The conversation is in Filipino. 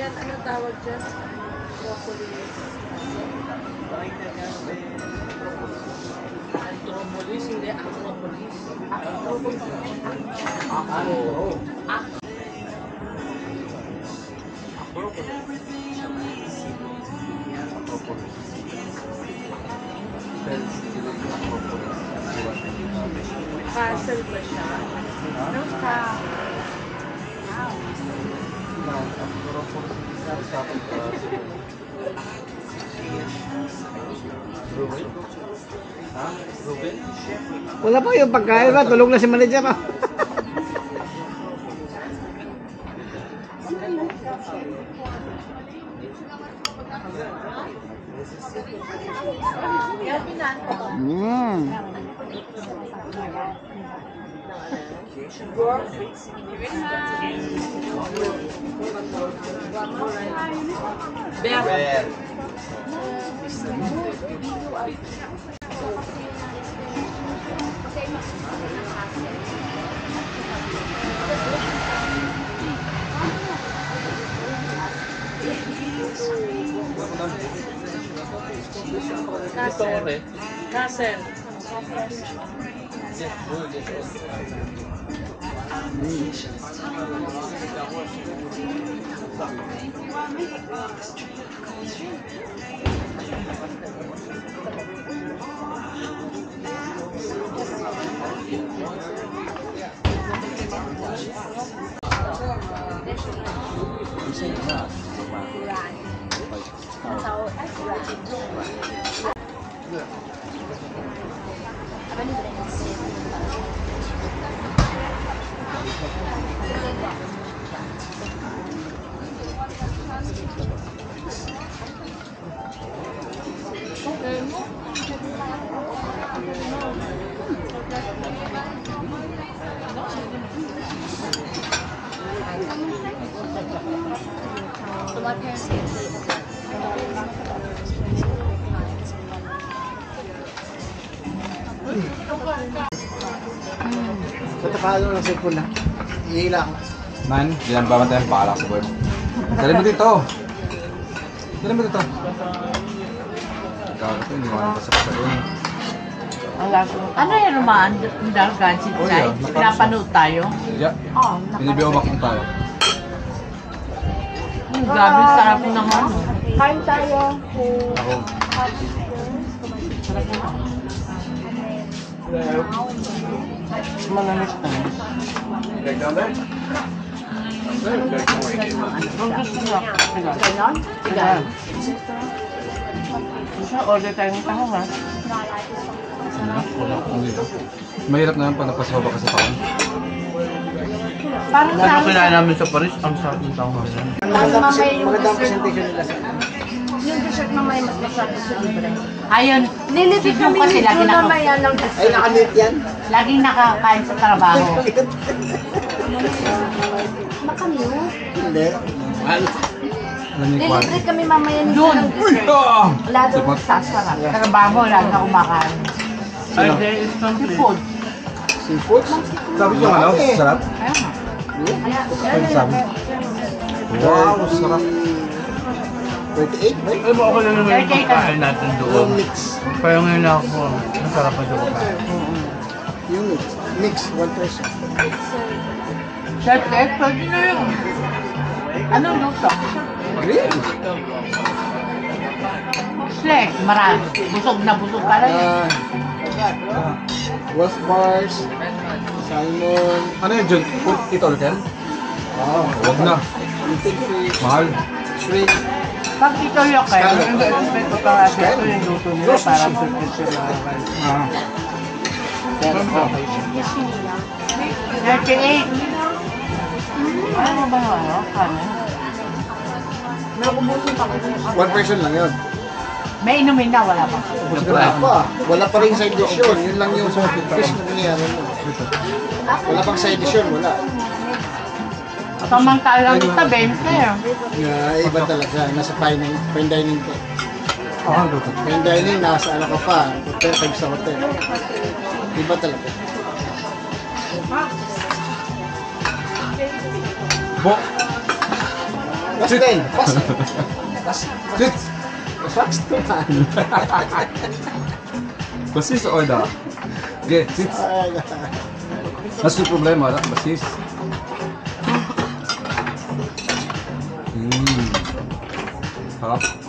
yan, ano tawag dyan? Propolis. Anthropolis, hindi Acropolis. Acropolis. Castle ba siya? No, Wala pa yung pagkain ba? Tulog na si manager pa. Bear. Castle. Castle. Sa tapalo ng sipon na. Ihila ako. Man, diyan ba matayang pala sa boy? Dali mo dito. Dali mo dito. Ikaw ito, hindi mo pa sa doon. Ano yan naman? Dalgan si Chay? Pinapanood tayo? Yeah. Binibiyo bakit tayo? Grabe, sarap po naman. Kain tayo. Ako. Malalit na. Like down there? Ganon? Sige. Isa, order tayo ng taho ha. Mahirap na yan pag napasawa ka sa taon. Parang Lalo sa kinain namin sa Paris, ang sarap ng tao nga. Magandang presentation nila sa Yung dessert mamaya mas masarap sa libre. ayun, Nilipid si Jung kami kasi lagi dito mamaya ng Ay, dessert. nakamute yan? laging nakakain sa trabaho. Makamute. Hindi. Ano? Alam niyo kwan? Nilipid kami mamaya nito Doon. ng dessert. Lalo Dapat. Sasarap. Sa trabaho, lagi na kumakain. Ay, Si food. seafood? Sabi ko ano? Sarap? Ayun. Ano sabi? Wow, sarap. 38, right? Alam mo, ako lang naman yung 38 pagkain natin Yung doon. mix. Kaya ngayon ako, ang sarap na doon pagkain. Yung mix. Mix, 1 person. Chef Ed, pwede na yun. Anong luto? Grill. Slack, marami. Busog na busog ka na yun. Wolf bars, salmon, Ano yun, John? Ito ulit yan? Huwag na. lutein fish, Mahal. shrimp. Pag ito yung kayo, Scallop. hindi expect ko pa kasi ito yung luto nila parang sir Ah. Pero okay siya. 38. Ano ba yung ano? Ano? 1 person lang yun. May inumin na, wala pa. Wala pa. Wala pa rin side dish yun. Yun lang yung fish na nangyari mo. Wala pang side dish yun. Wala. Samantalang ito, 20. Iba talaga. Nasa fine dining ka. Ah, luto. Fine dining, nasa ano ka pa. Hotel, 5 sa hotel. Iba talaga. Bo. Pastel. Sit! Pastuhan. Basis o da? Okay, sit. That's yung problema, da? Basis. Sarap.